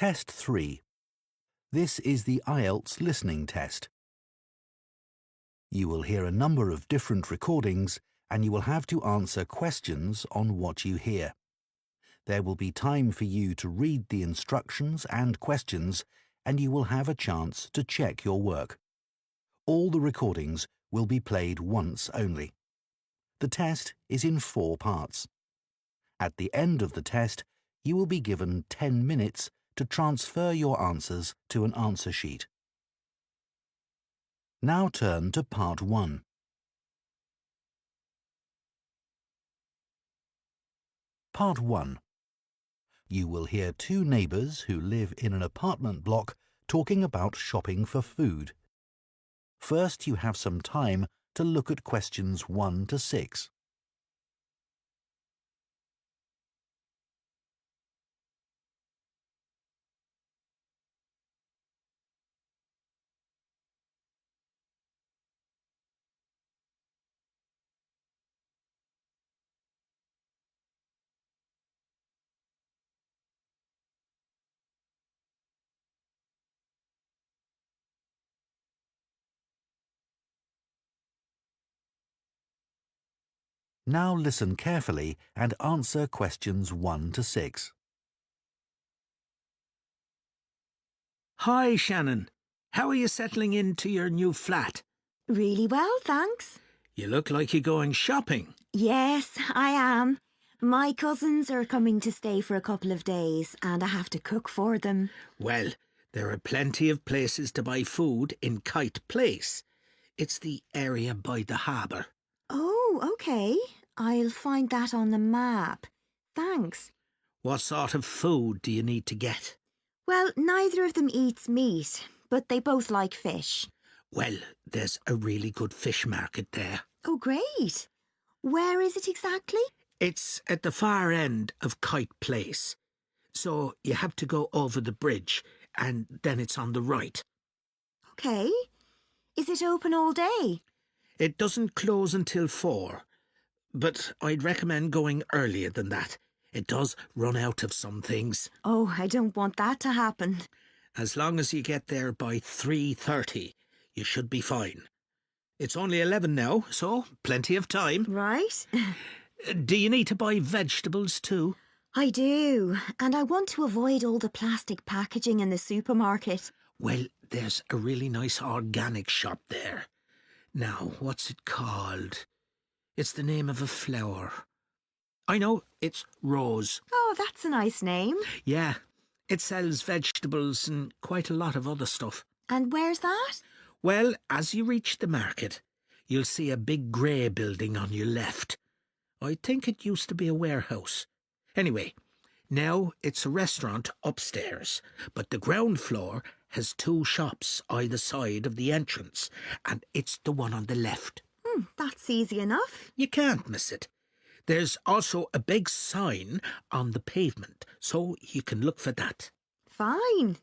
Test 3. This is the IELTS listening test. You will hear a number of different recordings and you will have to answer questions on what you hear. There will be time for you to read the instructions and questions and you will have a chance to check your work. All the recordings will be played once only. The test is in 4 parts. At the end of the test, you will be given 10 minutes to transfer your answers to an answer sheet. Now turn to Part 1. Part 1. You will hear 2 neighbours who live in an apartment block talking about shopping for food. First, you have some time to look at questions 1 to 6. Now listen carefully and answer questions 1 to 6. Hi, Shannon. How are you settling into your new flat? Really well, thanks. You look like you're going shopping. Yes, I am. My cousins are coming to stay for a couple of days and I have to cook for them. Well, there are plenty of places to buy food in Kite Place. It's the area by the harbour. Oh, OK. I'll find that on the map. Thanks. What sort of food do you need to get? Well, neither of them eats meat, but they both like fish. Well, there's a really good fish market there. Oh, great. Where is it exactly? It's at the far end of Kite Place. So you have to go over the bridge and then it's on the right. OK. Is it open all day? It doesn't close until 4, but I'd recommend going earlier than that. It does run out of some things. Oh, I don't want that to happen. As long as you get there by 3:30, you should be fine. It's only 11 now, so plenty of time. Right? Do you need to buy vegetables too? I do, and I want to avoid all the plastic packaging in the supermarket. Well, there's a really nice organic shop there. Now, what's it called? It's the name of a flower. I know, it's Rose. Oh, that's a nice name. Yeah, it sells vegetables and quite a lot of other stuff. And where's that? Well, as you reach the market, you'll see a big grey building on your left. I think it used to be a warehouse. Anyway, now it's a restaurant upstairs, but the ground floor has 2 shops either side of the entrance, and it's the one on the left. That's easy enough. You can't miss it. There's also a big sign on the pavement, so you can look for that. Fine.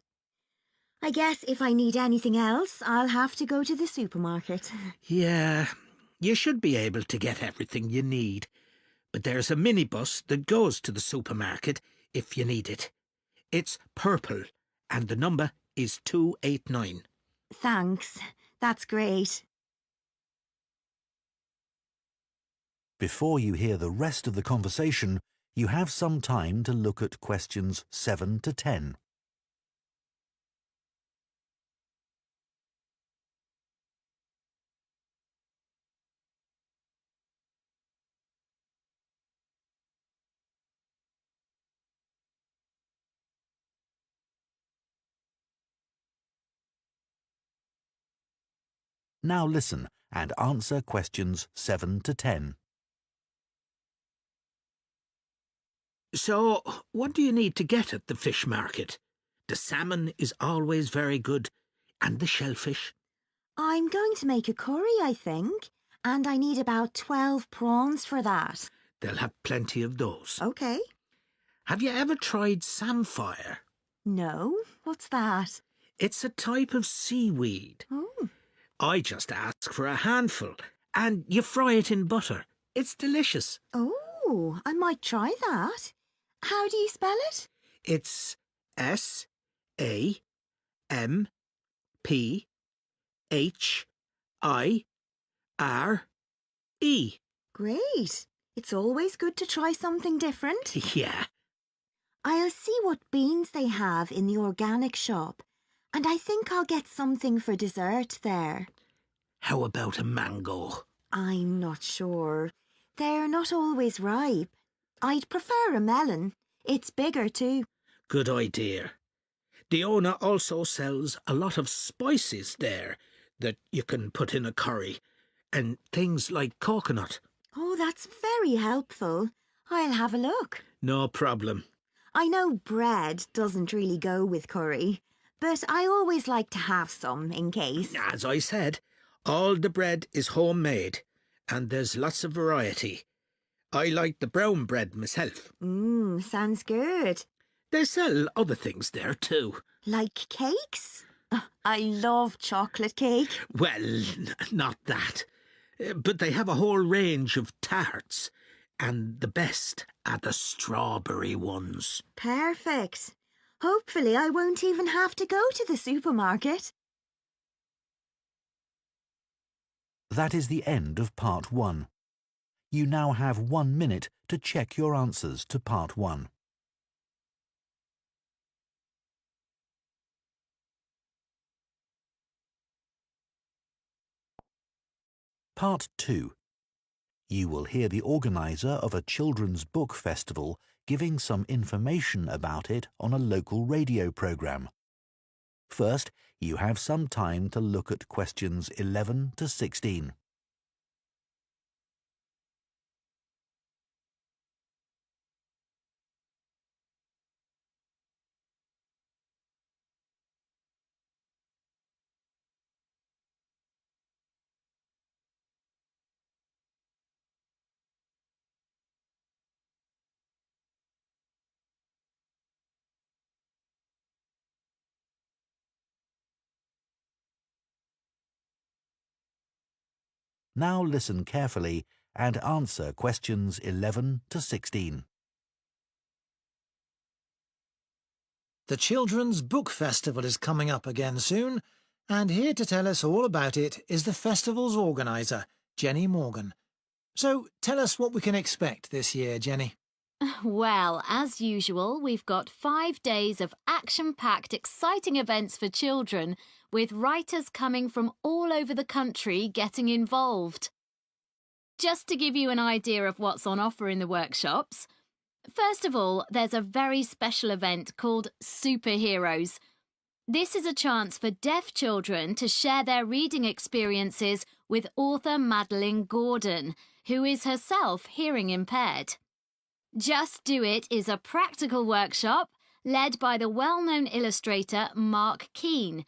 I guess if I need anything else, I'll have to go to the supermarket. Yeah, you should be able to get everything you need. But there's a minibus that goes to the supermarket if you need it. It's purple, and the number is 289. Thanks. That's great. Before you hear the rest of the conversation, you have some time to look at questions 7 to 10. Now listen and answer questions 7 to 10. So, what do you need to get at the fish market? The salmon is always very good, and the shellfish. I'm going to make a curry, I think, and I need about 12 prawns for that. They'll have plenty of those. OK. Have you ever tried samphire? No, what's that? It's a type of seaweed. Oh. I just ask for a handful, and you fry it in butter. It's delicious. Oh, I might try that. How do you spell it? It's S-A-M-P-H-I-R-E. A M P H I R E. Great. It's always good to try something different. Yeah. I'll see what beans they have in the organic shop, and I think I'll get something for dessert there. How about a mango? I'm not sure. They're not always ripe. I'd prefer a melon. It's bigger too. Good idea. The owner also sells a lot of spices there that you can put in a curry, and things like coconut. Oh, that's very helpful. I'll have a look. No problem. I know bread doesn't really go with curry, but I always like to have some in case. As I said, all the bread is homemade, and there's lots of variety. I like the brown bread myself. Sounds good. They sell other things there too. Like cakes? I love chocolate cake. Well, not that. But they have a whole range of tarts, and the best are the strawberry ones. Perfect. Hopefully I won't even have to go to the supermarket. That is the end of Part 1. You now have 1 minute to check your answers to Part 1. Part 2. You will hear the organiser of a children's book festival giving some information about it on a local radio programme. First, you have some time to look at questions 11 to 16. Now listen carefully and answer questions 11 to 16. The Children's Book Festival is coming up again soon, and here to tell us all about it is the festival's organiser, Jenny Morgan. So tell us what we can expect this year, Jenny. Well, as usual, we've got 5 days of action-packed, exciting events for children, with writers coming from all over the country getting involved. Just to give you an idea of what's on offer in the workshops, first of all, there's a very special event called Superheroes. This is a chance for deaf children to share their reading experiences with author Madeline Gordon, who is herself hearing impaired. Just Do It is a practical workshop led by the well-known illustrator Mark Keane.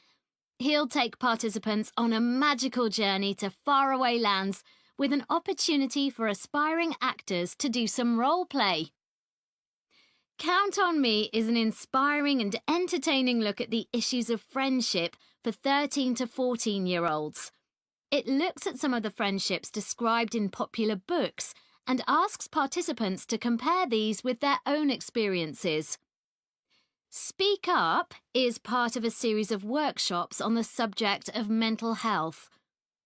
He'll take participants on a magical journey to faraway lands with an opportunity for aspiring actors to do some role play. Count on Me is an inspiring and entertaining look at the issues of friendship for 13 to 14-year-olds. It looks at some of the friendships described in popular books and asks participants to compare these with their own experiences. Speak Up is part of a series of workshops on the subject of mental health.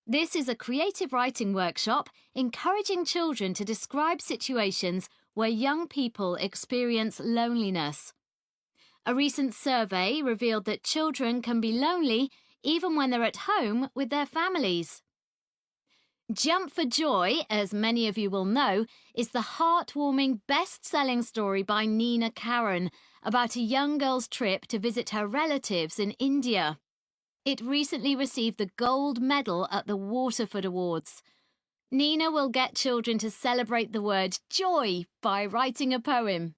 This is a creative writing workshop encouraging children to describe situations where young people experience loneliness. A recent survey revealed that children can be lonely even when they're at home with their families. Jump for Joy, as many of you will know, is the heartwarming best-selling story by Nina Karen about a young girl's trip to visit her relatives in India. It recently received the gold medal at the Waterford Awards. Nina will get children to celebrate the word joy by writing a poem.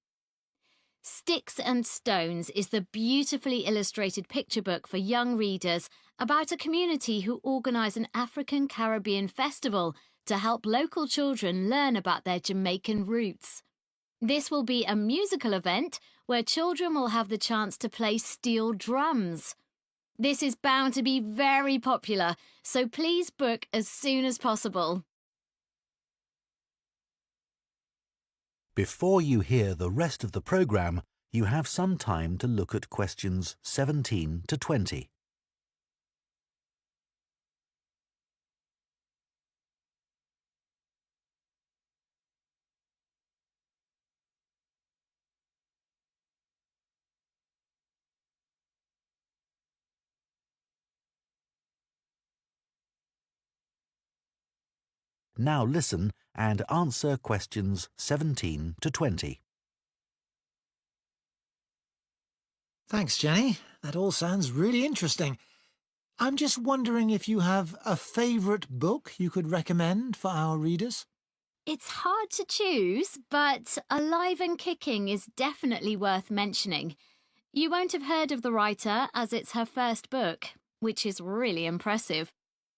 Sticks and Stones is the beautifully illustrated picture book for young readers about a community who organise an African-Caribbean festival to help local children learn about their Jamaican roots. This will be a musical event where children will have the chance to play steel drums. This is bound to be very popular, so please book as soon as possible. Before you hear the rest of the programme, You have some time to look at questions 17 to 20. Now listen and answer questions 17 to 20. Thanks, Jenny. That all sounds really interesting. I'm just wondering if you have a favourite book you could recommend for our readers? It's hard to choose, but Alive and Kicking is definitely worth mentioning. You won't have heard of the writer as it's her first book, which is really impressive.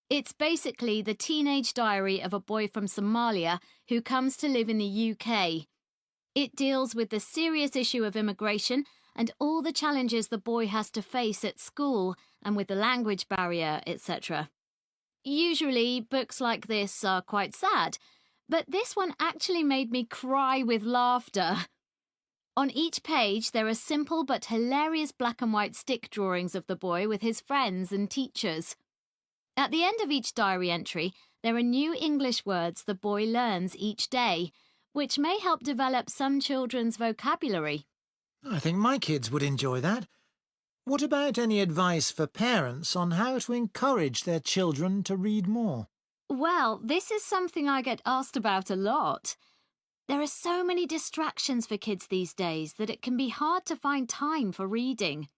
It's basically the teenage diary of a boy from Somalia who comes to live in the UK. It deals with the serious issue of immigration and all the challenges the boy has to face at school and with the language barrier, etc. Usually, books like this are quite sad, but this one actually made me cry with laughter. On each page, there are simple but hilarious black and white stick drawings of the boy with his friends and teachers. At the end of each diary entry, there are new English words the boy learns each day, which may help develop some children's vocabulary. I think my kids would enjoy that. What about any advice for parents on how to encourage their children to read more? Well, this is something I get asked about a lot. There are so many distractions for kids these days that it can be hard to find time for reading.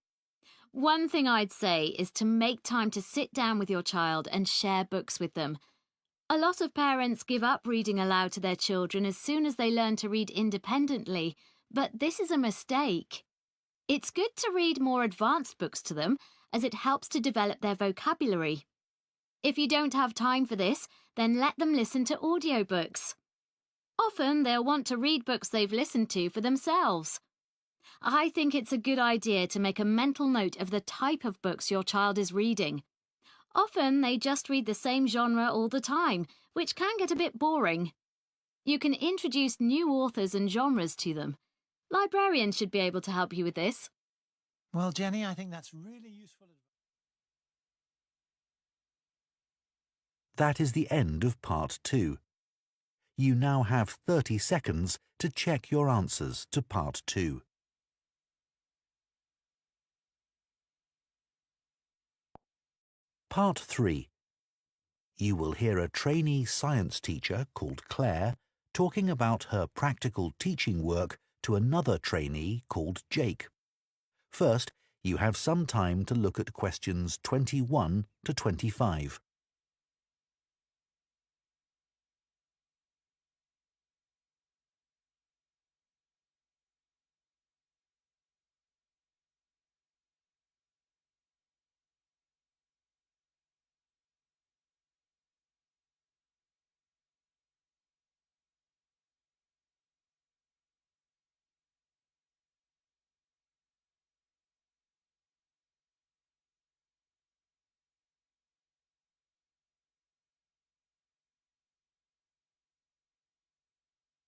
One thing I'd say is to make time to sit down with your child and share books with them. A lot of parents give up reading aloud to their children as soon as they learn to read independently, but this is a mistake. It's good to read more advanced books to them, as it helps to develop their vocabulary. If you don't have time for this, then let them listen to audiobooks. Often they'll want to read books they've listened to for themselves. I think it's a good idea to make a mental note of the type of books your child is reading. Often they just read the same genre all the time, which can get a bit boring. You can introduce new authors and genres to them. Librarians should be able to help you with this. Well, Jenny, I think that's really useful advice. That is the end of part 2. You now have 30 seconds to check your answers to part 2. Part 3. You will hear a trainee science teacher called Claire talking about her practical teaching work to another trainee called Jake. First, you have some time to look at questions 21 to 25.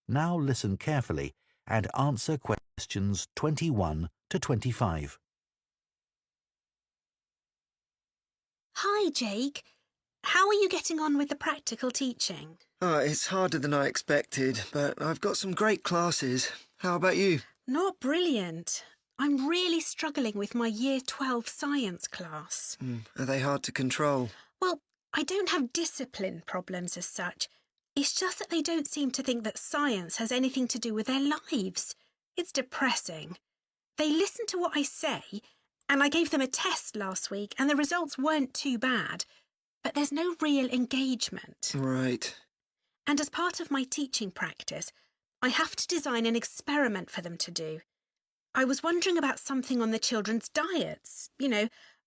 Now listen carefully and answer questions 21 to 25. Hi, Jake. How are you getting on with the practical teaching? It's harder than I expected, but I've got some great classes. How about you? Not brilliant. I'm really struggling with my Year 12 science class. Are they hard to control? Well, I don't have discipline problems as such. It's just that they don't seem to think that science has anything to do with their lives. It's depressing. They listen to what I say, and I gave them a test last week, and the results weren't too bad. But there's no real engagement. Right. And as part of my teaching practice, I have to design an experiment for them to do. I was wondering about something on the children's diets,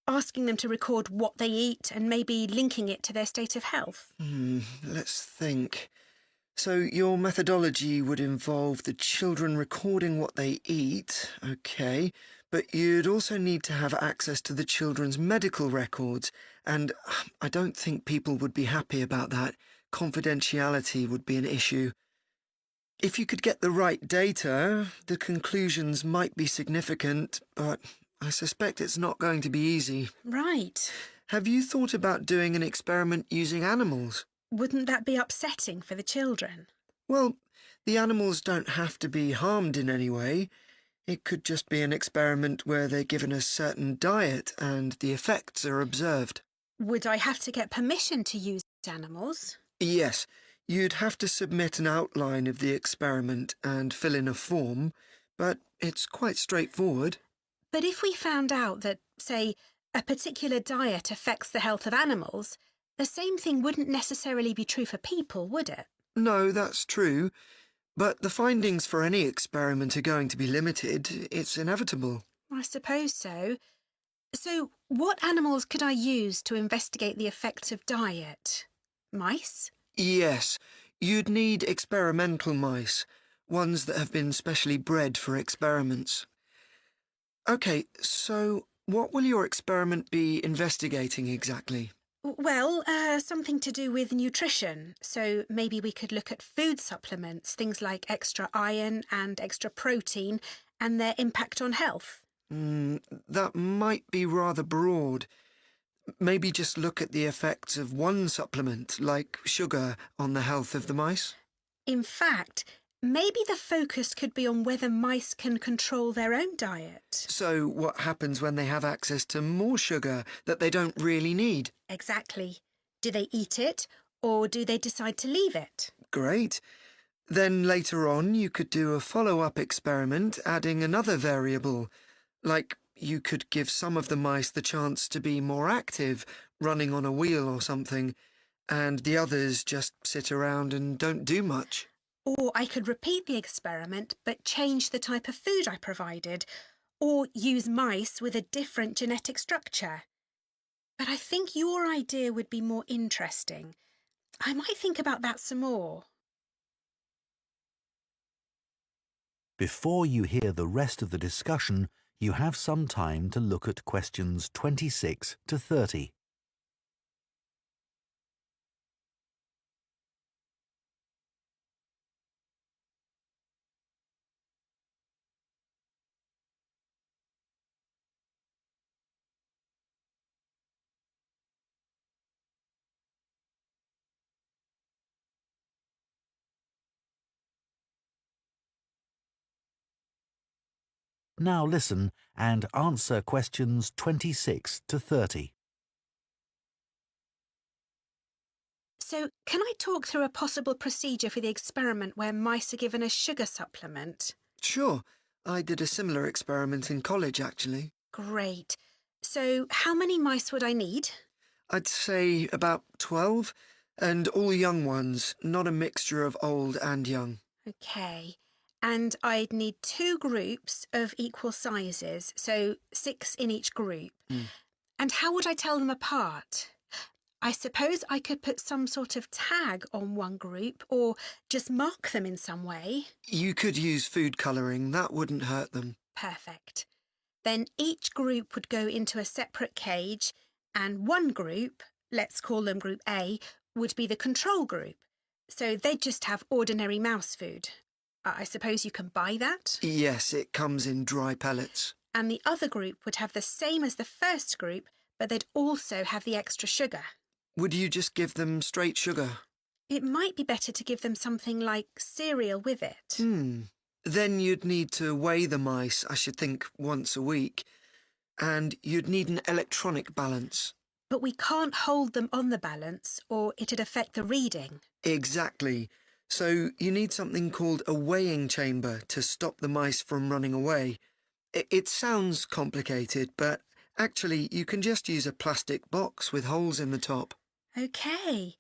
asking them to record what they eat and maybe linking it to their state of health. Let's think. So your methodology would involve the children recording what they eat, okay, but you'd also need to have access to the children's medical records, and I don't think people would be happy about that. Confidentiality would be an issue. If you could get the right data, the conclusions might be significant, but I suspect it's not going to be easy. Right. Have you thought about doing an experiment using animals? Wouldn't that be upsetting for the children? Well, the animals don't have to be harmed in any way. It could just be an experiment where they're given a certain diet and the effects are observed. Would I have to get permission to use animals? Yes, you'd have to submit an outline of the experiment and fill in a form, but it's quite straightforward. But if we found out that, say, a particular diet affects the health of animals, the same thing wouldn't necessarily be true for people, would it? No, that's true. But the findings for any experiment are going to be limited. It's inevitable. I suppose so. So, what animals could I use to investigate the effects of diet? Mice? Yes, you'd need experimental mice, ones that have been specially bred for experiments. OK, so what will your experiment be investigating exactly? Well, something to do with nutrition. So maybe we could look at food supplements, things like extra iron and extra protein, and their impact on health. That might be rather broad. Maybe just look at the effects of one supplement, like sugar, on the health of the mice. In fact, maybe the focus could be on whether mice can control their own diet. So what happens when they have access to more sugar that they don't really need? Exactly. Do they eat it, or do they decide to leave it? Great. Then later on you could do a follow-up experiment adding another variable, like you could give some of the mice the chance to be more active, running on a wheel or something, and the others just sit around and don't do much. Or I could repeat the experiment but change the type of food I provided, or use mice with a different genetic structure. But I think your idea would be more interesting. I might think about that some more. Before you hear the rest of the discussion, you have some time to look at questions 26 to 30. Now listen and answer questions 26 to 30. So, can I talk through a possible procedure for the experiment where mice are given a sugar supplement? Sure. I did a similar experiment in college, actually. Great. So, how many mice would I need? I'd say about 12, and all young ones, not a mixture of old and young. OK. And I'd need 2 groups of equal sizes, so 6 in each group. And how would I tell them apart? I suppose I could put some sort of tag on one group or just mark them in some way. You could use food colouring. That wouldn't hurt them. Perfect. Then each group would go into a separate cage, and one group, let's call them Group A, would be the control group. So they'd just have ordinary mouse food. I suppose you can buy that? Yes, it comes in dry pellets. And the other group would have the same as the first group, but they'd also have the extra sugar. Would you just give them straight sugar? It might be better to give them something like cereal with it. Then you'd need to weigh the mice, I should think, once a week. And you'd need an electronic balance. But we can't hold them on the balance, or it'd affect the reading. Exactly. So you need something called a weighing chamber to stop the mice from running away. It sounds complicated, but actually you can just use a plastic box with holes in the top. OK.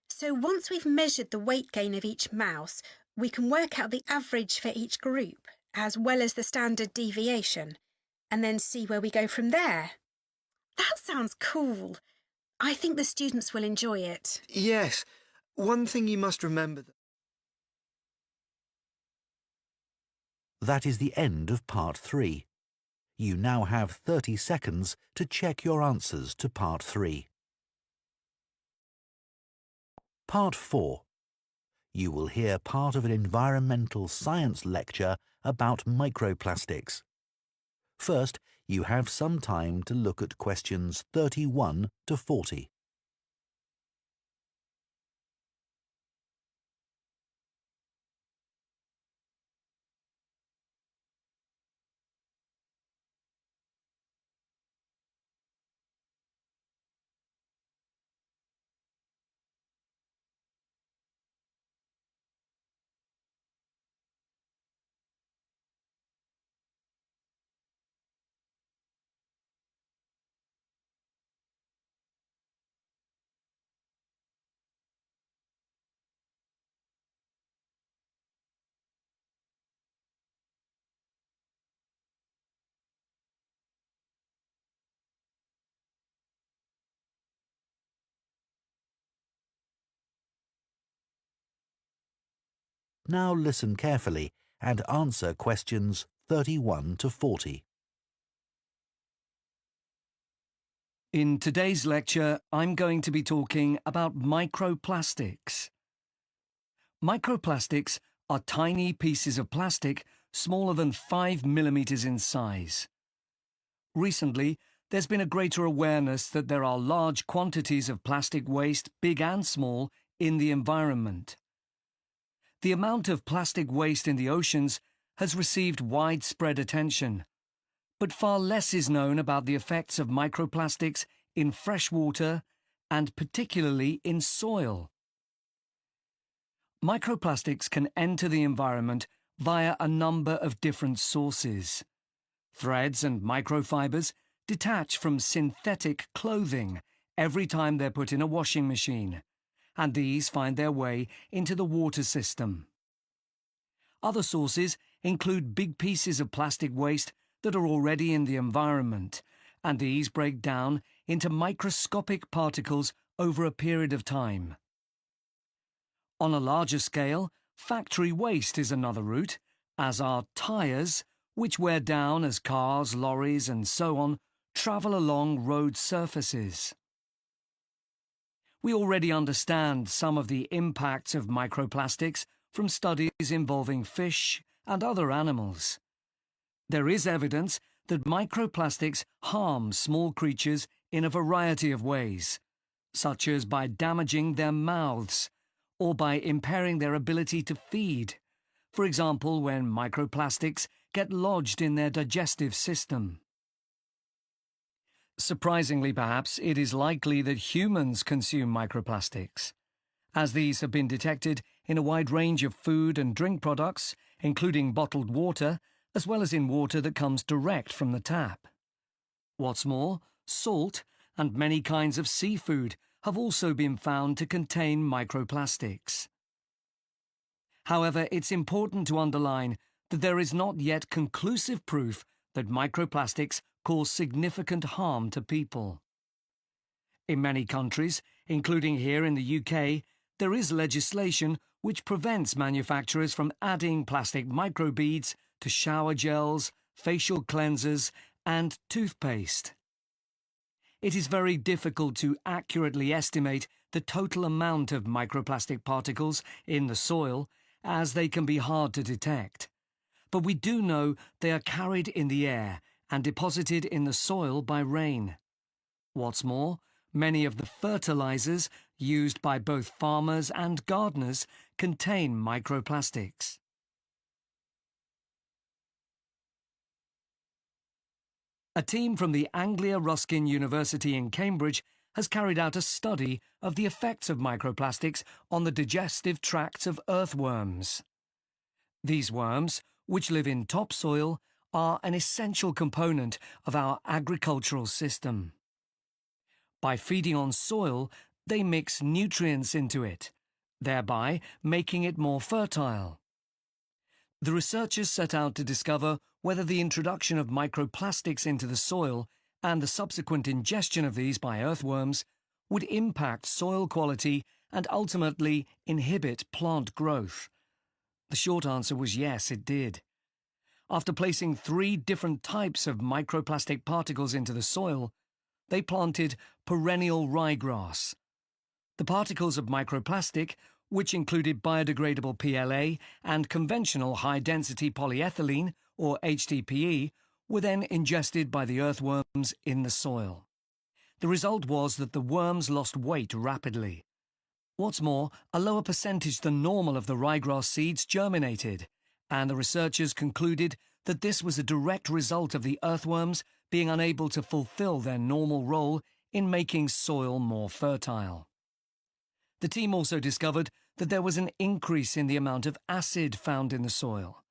So once we've measured the weight gain of each mouse, we can work out the average for each group, as well as the standard deviation, and then see where we go from there. That sounds cool. I think the students will enjoy it. Yes. One thing you must remember... That is the end of part 3. You now have 30 seconds to check your answers to part 3. Part 4. You will hear part of an environmental science lecture about microplastics. First, you have some time to look at questions 31 to 40. Now listen carefully and answer questions 31 to 40. In today's lecture, I'm going to be talking about microplastics. Microplastics are tiny pieces of plastic smaller than 5 millimeters in size. Recently, there's been a greater awareness that there are large quantities of plastic waste, big and small, in the environment. The amount of plastic waste in the oceans has received widespread attention, but far less is known about the effects of microplastics in fresh water and particularly in soil. Microplastics can enter the environment via a number of different sources. Threads and microfibers detach from synthetic clothing every time they're put in a washing machine, and these find their way into the water system. Other sources include big pieces of plastic waste that are already in the environment, and these break down into microscopic particles over a period of time. On a larger scale, factory waste is another route, as are tyres, which wear down as cars, lorries and so on travel along road surfaces. We already understand some of the impacts of microplastics from studies involving fish and other animals. There is evidence that microplastics harm small creatures in a variety of ways, such as by damaging their mouths or by impairing their ability to feed, for example when microplastics get lodged in their digestive system. Surprisingly, perhaps, it is likely that humans consume microplastics, as these have been detected in a wide range of food and drink products, including bottled water, as well as in water that comes direct from the tap. What's more, salt and many kinds of seafood have also been found to contain microplastics. However, it's important to underline that there is not yet conclusive proof that microplastics cause significant harm to people. In many countries, including here in the UK, there is legislation which prevents manufacturers from adding plastic microbeads to shower gels, facial cleansers, and toothpaste. It is very difficult to accurately estimate the total amount of microplastic particles in the soil, as they can be hard to detect. But we do know they are carried in the air and deposited in the soil by rain. What's more, many of the fertilizers used by both farmers and gardeners contain microplastics. A team from the Anglia Ruskin University in Cambridge has carried out a study of the effects of microplastics on the digestive tracts of earthworms. These worms, which live in topsoil, are an essential component of our agricultural system. By feeding on soil, they mix nutrients into it, thereby making it more fertile. The researchers set out to discover whether the introduction of microplastics into the soil and the subsequent ingestion of these by earthworms would impact soil quality and ultimately inhibit plant growth. The short answer was yes, it did. After placing 3 different types of microplastic particles into the soil, they planted perennial ryegrass. The particles of microplastic which included biodegradable PLA and conventional high-density polyethylene, or HDPE, were then ingested by the earthworms in the soil. The result was that the worms lost weight rapidly. What's more, a lower percentage than normal of the ryegrass seeds germinated, and the researchers concluded that this was a direct result of the earthworms being unable to fulfill their normal role in making soil more fertile. The team also discovered that there was an increase in the amount of acid found in the soil,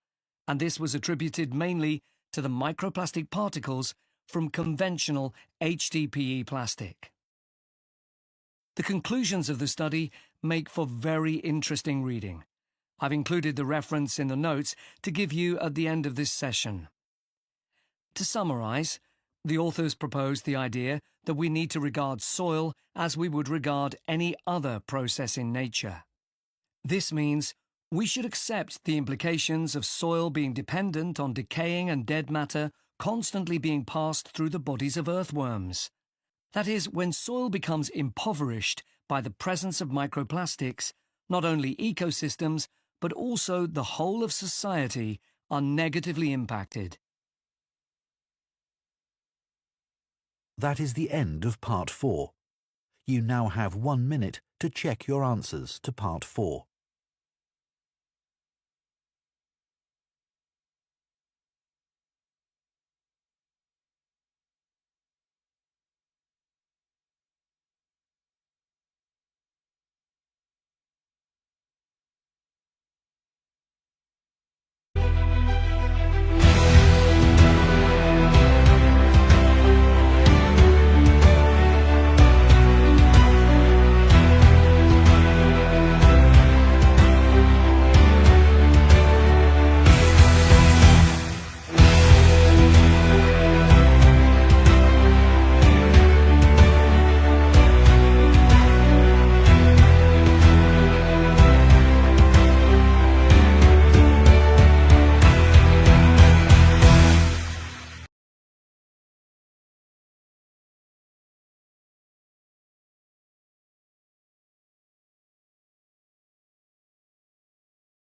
and this was attributed mainly to the microplastic particles from conventional HDPE plastic. The conclusions of the study make for very interesting reading. I've included the reference in the notes to give you at the end of this session. To summarise, the authors proposed the idea that we need to regard soil as we would regard any other process in nature. This means we should accept the implications of soil being dependent on decaying and dead matter constantly being passed through the bodies of earthworms. That is, when soil becomes impoverished by the presence of microplastics, not only ecosystems, but also the whole of society are negatively impacted. That is the end of Part 4. You now have 1 minute to check your answers to Part 4.